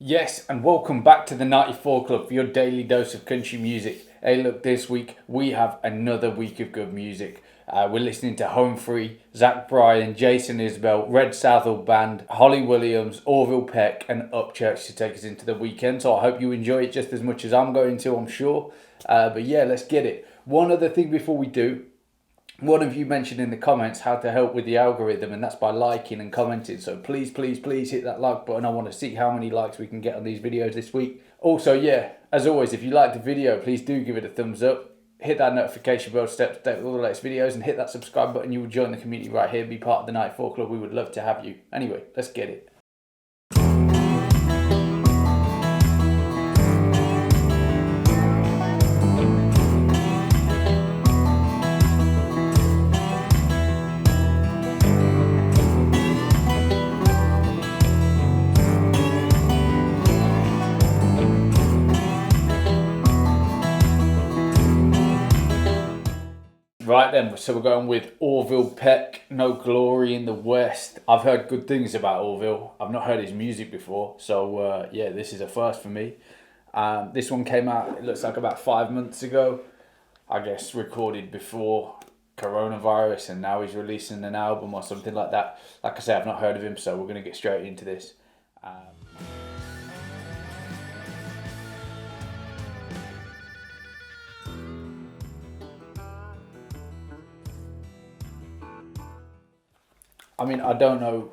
Yes, and welcome back to the 94 Club for your daily dose of country music. Hey, look, this week we have another week of good music. We're listening to Home Free, Zach Bryan, Jason Isbell, Red Southall Band, Holly Williams, Orville Peck, and Upchurch to take us into the weekend. So I hope you enjoy it just as much as I'm going to, I'm sure. But yeah, let's get it. One other thing before we do. One of you mentioned in the comments how to help with the algorithm, and that's by liking and commenting. So please, please, please hit that like button. I want to see how many likes we can get on these videos this week. Also, yeah, as always, if you like the video, please do give it a thumbs up. Hit that notification bell to stay up to date with all the latest videos, and hit that subscribe button. You will join the community right here, be part of the 94 Club. We would love to have you. Anyway, let's get it. Right then, so we're going with Orville Peck, No Glory in the West. I've heard good things about Orville. I've not heard his music before, so yeah, this is a first for me. This one came out, it looks like about 5 months ago. I guess recorded before coronavirus, and now he's releasing an album or something like that. Like I say, I've not heard of him, so we're going to get straight into this. I mean, I don't know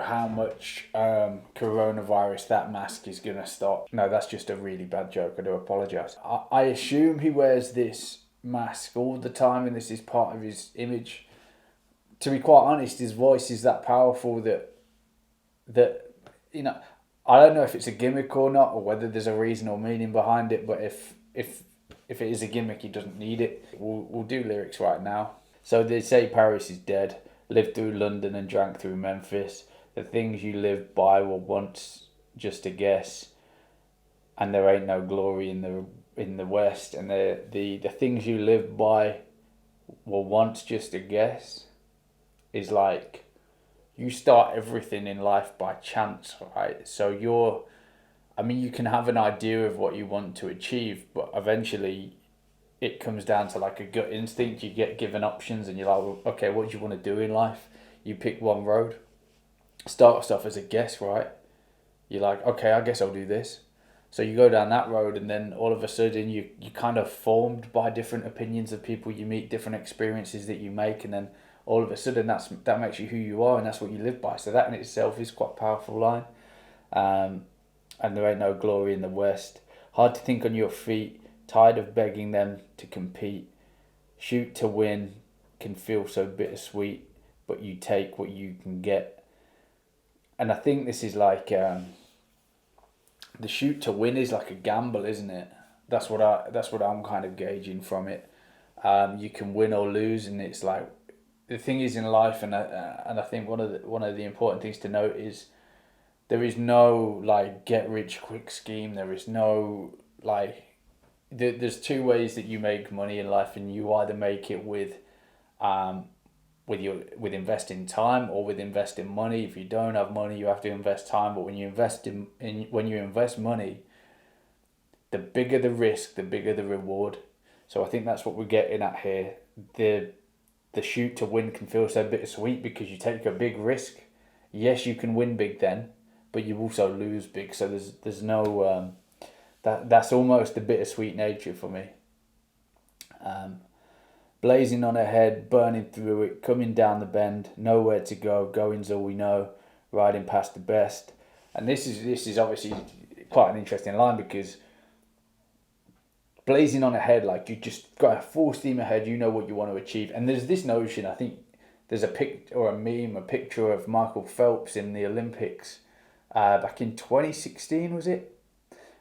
how much coronavirus that mask is gonna stop. No, that's just a really bad joke. I do apologise. I assume he wears this mask all the time, and this is part of his image. To be quite honest, his voice is that powerful that you know. I don't know if it's a gimmick or not, or whether there's a reason or meaning behind it. But if it is a gimmick, he doesn't need it. We'll do lyrics right now. So they say Paris is dead. Lived through London and drank through Memphis. The things you lived by were once just a guess, and there ain't no glory in the West. And the things you lived by were once just a guess is like you start everything in life by chance, right? So I mean, you can have an idea of what you want to achieve, but eventually it comes down to like a gut instinct. You get given options and you're like, well, okay, what do you want to do in life? You pick one road. Starts off as a guess, right? You're like, okay, I guess I'll do this. So you go down that road, and then all of a sudden you kind of formed by different opinions of people you meet, different experiences that you make, and then all of a sudden that makes you who you are, and that's what you live by. So that in itself is quite a powerful line. And there ain't no glory in the West. Hard to think on your feet. Tired of begging them to compete. Shoot to win can feel so bittersweet, but you take what you can get. And I think this is like the shoot to win is like a gamble, isn't it? That's what I'm kind of gauging from it. You can win or lose, and it's like the thing is in life, and I think one of the important things to note is there is no like get rich quick scheme. There is no like there's two ways that you make money in life, and you either make it with investing time or with investing money. If you don't have money, you have to invest time. But when you invest money, the bigger the risk, the bigger the reward. So I think that's what we're getting at here. The shoot to win can feel so bittersweet because you take a big risk. Yes, you can win big then, but you also lose big. So there's no that's almost the bittersweet nature for me. Blazing on ahead, burning through it, coming down the bend, nowhere to go, going's all we know, riding past the best. And this is obviously quite an interesting line because blazing on ahead, like you just got a full steam ahead, you know what you want to achieve. And there's this notion, I think there's a picture of Michael Phelps in the Olympics back in 2016, was it?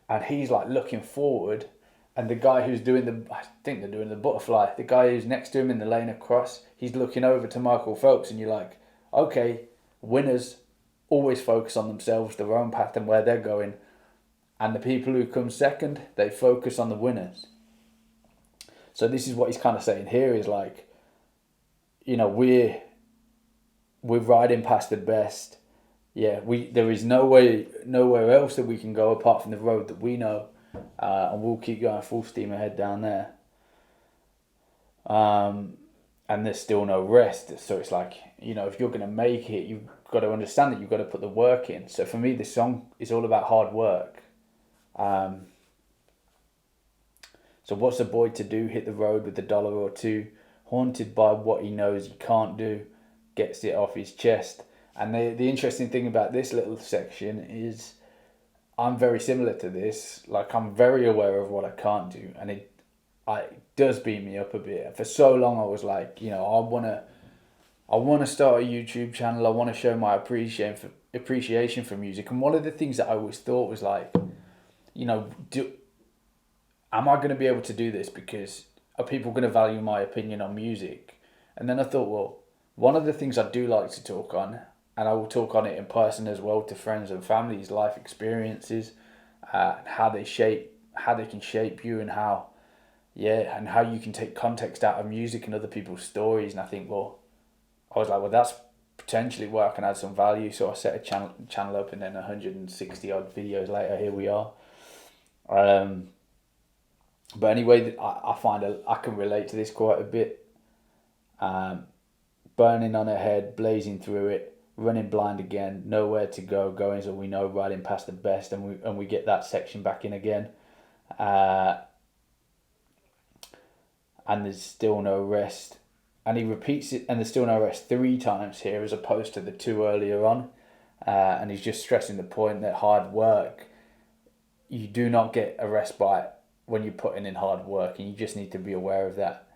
And he's like looking forward, and the guy who's I think they're doing the butterfly, the guy who's next to him in the lane across, he's looking over to Michael Phelps, and you're like, okay, winners always focus on themselves, their own path and where they're going, and the people who come second, they focus on the winners. So this is what he's kind of saying here is like, you know, we're riding past the best. there is nowhere else that we can go apart from the road that we know, and we'll keep going full steam ahead down there. And there's still no rest. So it's like, if you're going to make it, you've got to understand that you've got to put the work in. So for me, this song is all about hard work. So what's a boy to do? Hit the road with $1 or $2. Haunted by what he knows he can't do. Gets it off his chest. And the interesting thing about this little section is I'm very similar to this. Like, I'm very aware of what I can't do. And it does beat me up a bit. For so long I was like, I want to start a YouTube channel. I want to show my appreciation for music. And one of the things that I always thought was like, am I going to be able to do this because are people going to value my opinion on music? And then I thought, well, one of the things I do like to talk on, and I will talk on it in person as well to friends and families, life experiences, how they can shape you, and how you can take context out of music and other people's stories. And I was like, well, that's potentially where I can add some value. So I set a channel up, and then 160 odd videos later, here we are. But anyway, I find I can relate to this quite a bit. Burning on ahead, blazing through it, running blind again, nowhere to go, going as we know, riding past the best, and we get that section back in again. And there's still no rest. And he repeats it, and there's still no rest 3 times here as opposed to the 2 earlier on. And he's just stressing the point that hard work, you do not get a respite when you're putting in hard work, and you just need to be aware of that.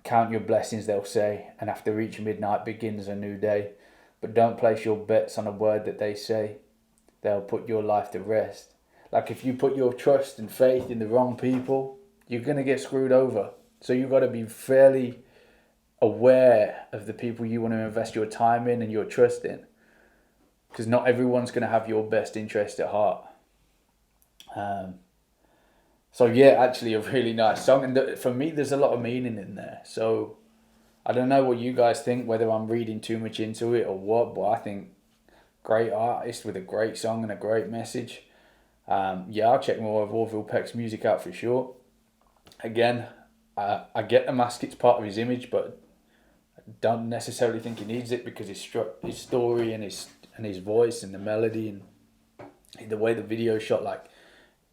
Count your blessings, they'll say, and after each midnight begins a new day. But don't place your bets on a word that they say. They'll put your life to rest. Like, if you put your trust and faith in the wrong people, you're going to get screwed over. So you've got to be fairly aware of the people you want to invest your time in and your trust in. Because not everyone's going to have your best interest at heart. So yeah, actually a really nice song. And for me, there's a lot of meaning in there. So I don't know what you guys think, whether I'm reading too much into it or what, but I think great artist with a great song and a great message. I'll check more of Orville Peck's music out for sure. Again, I get the mask, it's part of his image, but I don't necessarily think he needs it, because his story and his voice and the melody and the way the video is shot, like,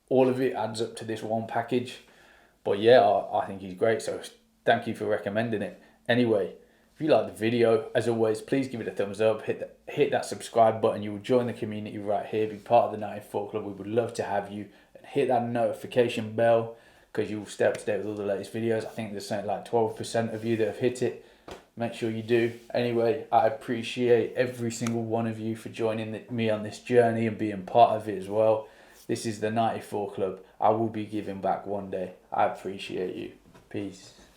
all of it adds up to this one package. But I think he's great, so thank you for recommending it. Anyway, if you like the video, as always, please give it a thumbs up, hit that subscribe button. You will join the community right here, be part of the 94 Club. We would love to have you. And hit that notification bell, because you will stay up to date with all the latest videos. I think there's something like 12% of you that have hit it. Make sure you do. Anyway, I appreciate every single one of you for joining me on this journey and being part of it as well. This is the 94 Club. I will be giving back one day. I appreciate you. Peace.